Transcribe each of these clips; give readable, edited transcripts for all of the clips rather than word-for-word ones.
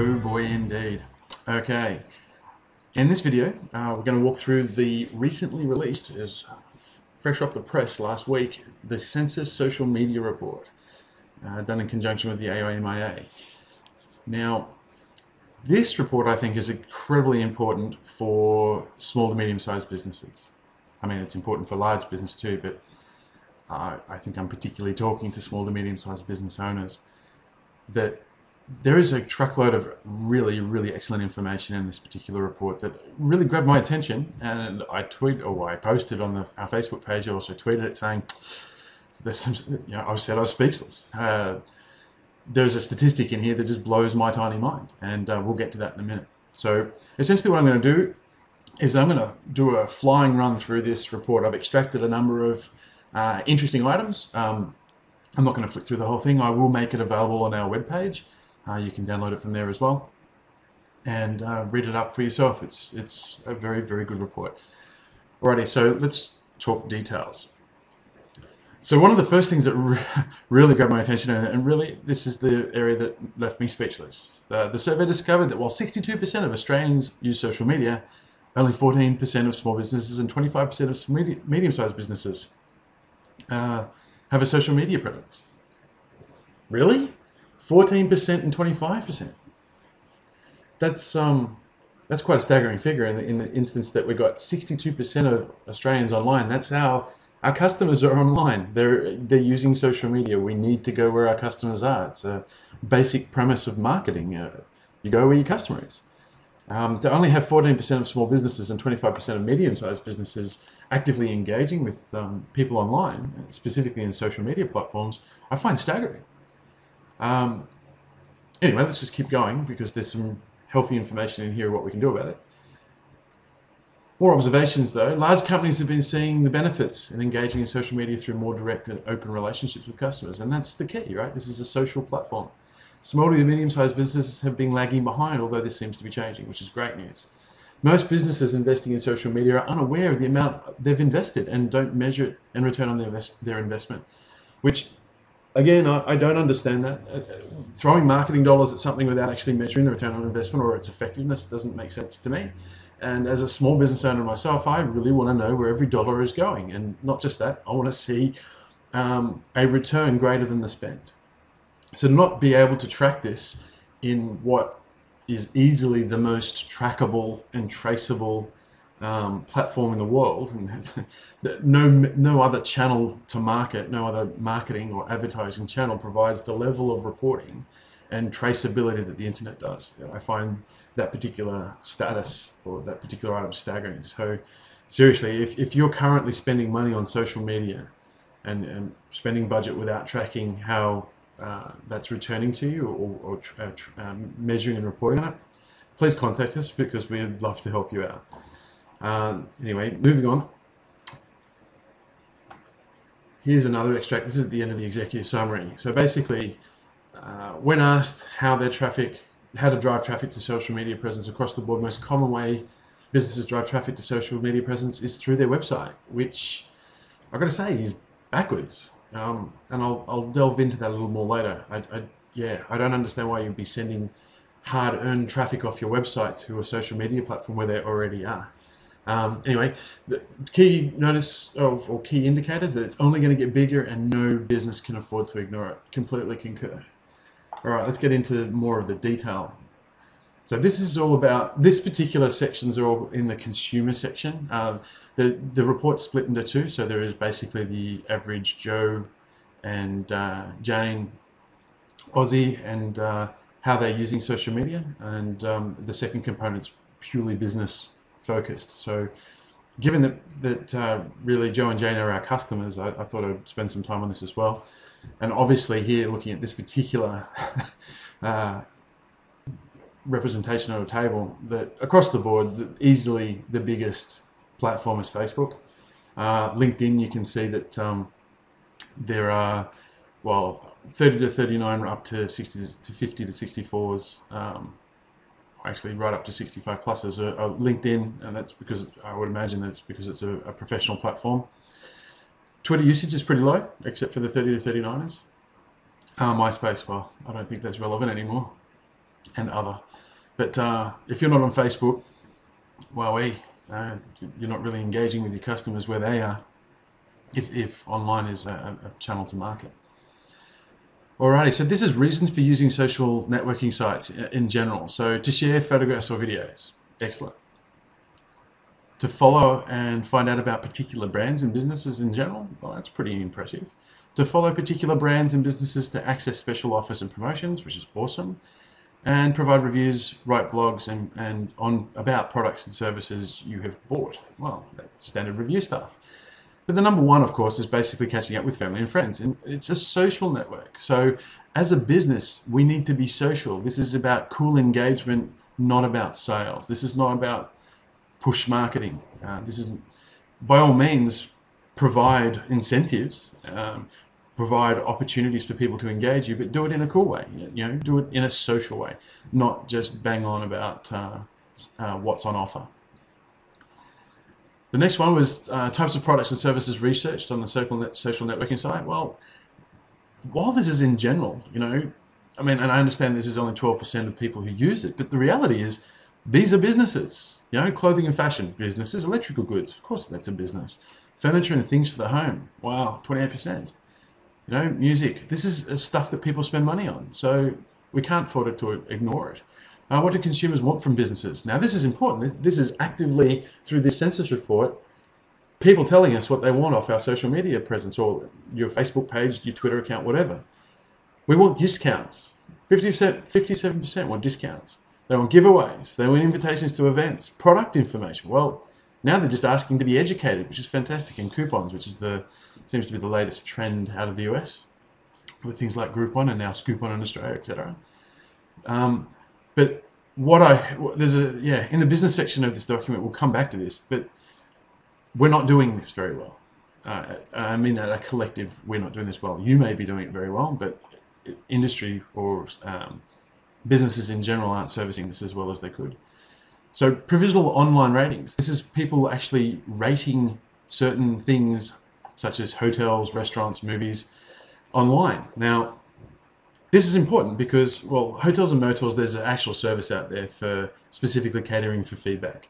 Oh boy, indeed. Okay, in this video, we're going to walk through the recently released, is fresh off the press last week, the Sensis social media report, done in conjunction with the AIMIA. Now, this report I think is incredibly important for small to medium-sized businesses. I mean, it's important for large business too, but I think I'm particularly talking to small to medium-sized business owners that there is a truckload of really excellent information in this particular report that really grabbed my attention, and I posted on our Facebook page. I also tweeted it saying, "There's some," I said I was speechless. There's a statistic in here that just blows my tiny mind, and we'll get to that in a minute. So essentially, what I'm going to do is I'm going to do a flying run through this report. I've extracted a number of interesting items. I'm not going to flick through the whole thing. I will make it available on our webpage. You can download it from there as well and read it up for yourself. It's a very good report. Alrighty, so let's talk details. So one of the first things that really grabbed my attention, and really this is the area that left me speechless. The survey discovered that while 62% of Australians use social media, only 14% of small businesses and 25% of medium-sized businesses have a social media presence. Really? 14% and 25%. That's quite a staggering figure in the instance that we've got 62% of Australians online. That's how our customers are online. They're using social media. We need to go where our customers are. It's a basic premise of marketing. You go where your customer is. To only have 14% of small businesses and 25% of medium-sized businesses actively engaging with people online, specifically in social media platforms, I find staggering. Anyway, let's just keep going because there's some healthy information in here what we can do about it. More observations though. Large companies have been seeing the benefits in engaging in social media through more direct and open relationships with customers, and that's the key, right? This is a social platform. Small to medium-sized businesses have been lagging behind, although this seems to be changing, which is great news. Most businesses investing in social media are unaware of the amount they've invested and don't measure it and return on their investment, which again, I don't understand that. Throwing marketing dollars at something without actually measuring the return on investment or its effectiveness doesn't make sense to me. And as a small business owner myself, I really want to know where every dollar is going. And not just that, I want to see a return greater than the spend. So to not be able to track this in what is easily the most trackable and traceable platform in the world, and no other channel to market, no other marketing or advertising channel provides the level of reporting and traceability that the internet does. I find that particular status or that particular item staggering. So seriously, if you're currently spending money on social media and spending budget without tracking how that's returning to you or measuring and reporting on it, please contact us because we'd love to help you out. Anyway, moving on. Here's another extract. This is at the end of the executive summary. So basically, when asked how to drive traffic to social media presence across the board, most common way businesses drive traffic to social media presence is through their website, which I've got to say is backwards. And I'll delve into that a little more later. I don't understand why you'd be sending hard-earned traffic off your website to a social media platform where they already are. Anyway, the key notice or key indicators that it's only going to get bigger and no business can afford to ignore it. Completely concur. All right, let's get into more of the detail. So this is all about, this particular sections are all in the consumer section. The report's split into two. So there is basically the average Joe and Jane Aussie and how they're using social media. And the second component's purely business focused. So given that really Joe and Jane are our customers, I thought I'd spend some time on this as well. And obviously here looking at this particular representation on a table, that across the board, easily the biggest platform is Facebook. LinkedIn, you can see that there are, 30 to 39 up to 60 to 50 to 64s. Actually right up to 65 pluses are LinkedIn, and that's because I would imagine that's because it's a professional platform. Twitter usage is pretty low, except for the 30 to 39ers. MySpace, well, I don't think that's relevant anymore. and other. But if you're not on Facebook, well, you're not really engaging with your customers where they are, if online is a channel to market. Alrighty, so this is reasons for using social networking sites in general. So to share photographs or videos, excellent. To follow and find out about particular brands and businesses in general, well, that's pretty impressive. To follow particular brands and businesses to access special offers and promotions, which is awesome. And provide reviews, write blogs, and on about products and services you have bought. Well, standard review stuff. But the number one, of course, is basically catching up with family and friends. And it's a social network. So as a business, we need to be social. This is about cool engagement, not about sales. This is not about push marketing. This is, by all means, provide incentives, provide opportunities for people to engage you, but do it in a cool way. Do it in a social way, not just bang on about what's on offer. The next one was types of products and services researched on the social networking site. Well, while this is in general, I mean, and I understand this is only 12% of people who use it, but the reality is these are businesses. Clothing and fashion businesses, electrical goods, of course that's a business. Furniture and things for the home, wow, 28%. Music, this is stuff that people spend money on, so we can't afford to ignore it. What do consumers want from businesses? Now, this is important. This is actively, through this Sensis report, people telling us what they want off our social media presence, or your Facebook page, your Twitter account, whatever. We want discounts. 57% want discounts. They want giveaways. They want invitations to events, product information. Well, now they're just asking to be educated, which is fantastic, and coupons, which is seems to be the latest trend out of the US, with things like Groupon and now Scoopon in Australia, etc. But in the business section of this document, we'll come back to this, but we're not doing this very well. I mean, at a collective, we're not doing this well. You may be doing it very well, but industry or businesses in general aren't servicing this as well as they could. So provisional online ratings. This is people actually rating certain things such as hotels, restaurants, movies online. Now, this is important because, well, hotels and motels, there's an actual service out there for specifically catering for feedback.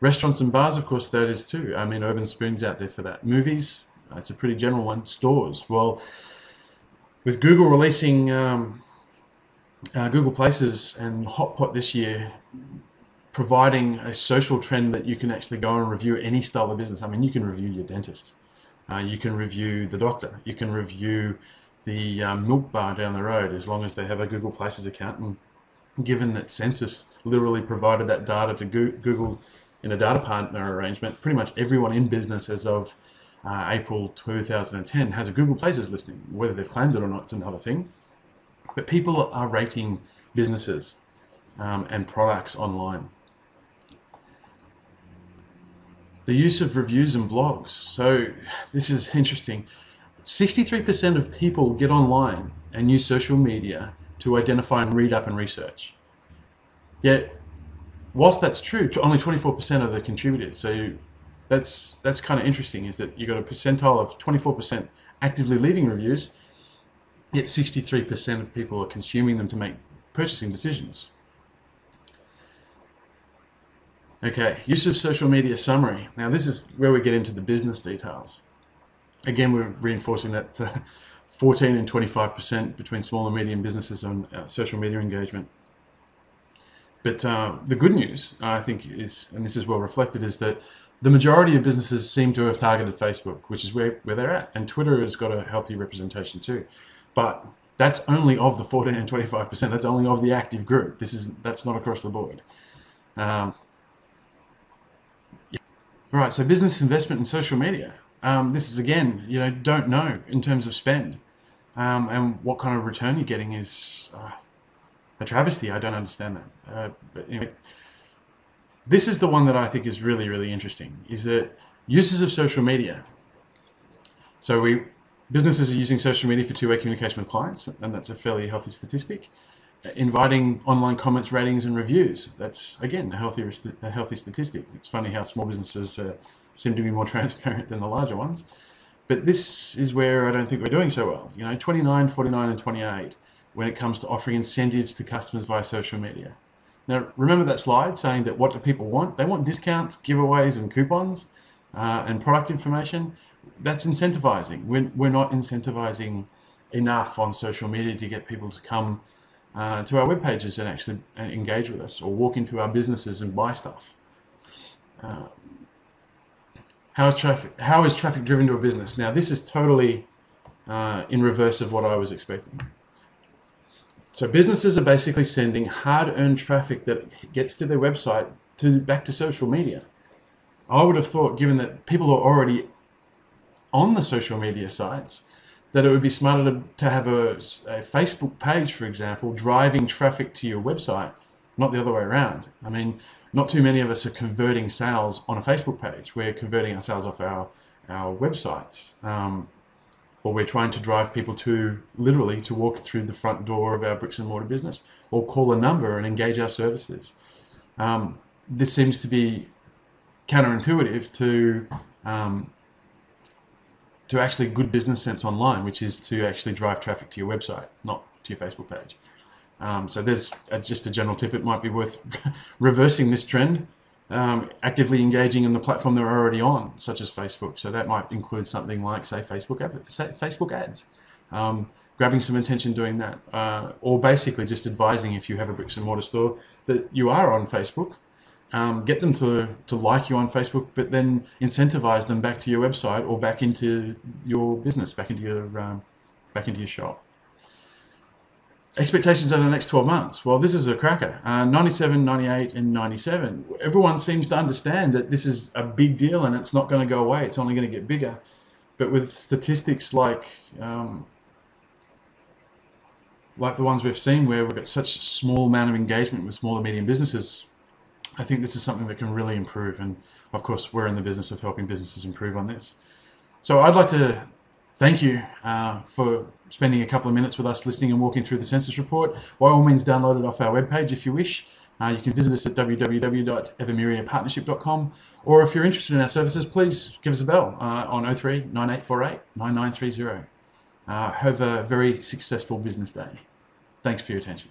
Restaurants and bars, of course, that is too. I mean, Urban Spoon's out there for that. Movies, it's a pretty general one. Stores, well, with Google releasing Google Places and Hotpot this year, providing a social trend that you can actually go and review any style of business. I mean, you can review your dentist. You can review the doctor. You can review the milk bar down the road, as long as they have a Google Places account. And given that Sensis literally provided that data to Google in a data partner arrangement, pretty much everyone in business as of April 2010 has a Google Places listing. Whether they've claimed it or not, it's another thing. But people are rating businesses and products online. The use of reviews and blogs. So this is interesting. 63% of people get online and use social media to identify and read up and research. Yet, whilst that's true, only 24% of the contributors. So that's kind of interesting, is that you got a percentile of 24% actively leaving reviews, yet 63% of people are consuming them to make purchasing decisions. Okay, use of social media summary. Now this is where we get into the business details. Again, we're reinforcing that 14 and 25% between small and medium businesses on social media engagement. But the good news, I think, is, and this is well reflected, is that the majority of businesses seem to have targeted Facebook, which is where they're at. And Twitter has got a healthy representation too. But that's only of the 14 and 25%. That's only of the active group. That's not across the board. All right, so business investment in social media. This is, again, don't know in terms of spend. And what kind of return you're getting is a travesty. I don't understand that. But anyway, this is the one that I think is really, really interesting, is that uses of social media. So businesses are using social media for two-way communication with clients, and that's a fairly healthy statistic. Inviting online comments, ratings, and reviews. That's, again, a healthy statistic. It's funny how small businesses seem to be more transparent than the larger ones. But this is where I don't think we're doing so well. 29, 49, and 28 when it comes to offering incentives to customers via social media. Now, remember that slide saying that what do people want? They want discounts, giveaways, and coupons, and product information. That's incentivizing. We're not incentivizing enough on social media to get people to come to our web pages and actually engage with us, or walk into our businesses and buy stuff. How is traffic driven to a business? Now, this is totally in reverse of what I was expecting. So businesses are basically sending hard-earned traffic that gets to their website back to social media. I would have thought, given that people are already on the social media sites, that it would be smarter to have a Facebook page, for example, driving traffic to your website, not the other way around. I mean, not too many of us are converting sales on a Facebook page. We're converting our sales off our websites. Or we're trying to drive people literally to walk through the front door of our bricks and mortar business, or call a number and engage our services. This seems to be counterintuitive to actually good business sense online, which is to actually drive traffic to your website, not to your Facebook page. So there's just a general tip. It might be worth reversing this trend, actively engaging in the platform they're already on, such as Facebook. So that might include something like, say, Facebook ads, grabbing some attention doing that, or basically just advising, if you have a bricks and mortar store, that you are on Facebook. Get them to like you on Facebook, but then incentivize them back to your website, or back into your business, back into your shop. Expectations over the next 12 months. Well, this is a cracker. 97, 98, and 97. Everyone seems to understand that this is a big deal and it's not going to go away. It's only going to get bigger. But with statistics like the ones we've seen, where we've got such a small amount of engagement with small and medium businesses, I think this is something that can really improve. And of course, we're in the business of helping businesses improve on this. So I'd like to thank you for spending a couple of minutes with us, listening and walking through the Sensis report. By all means, download it off our webpage if you wish. You can visit us at www.evermeriapartnership.com, or if you're interested in our services, please give us a bell on 03 9848 9930. Have a very successful business day. Thanks for your attention.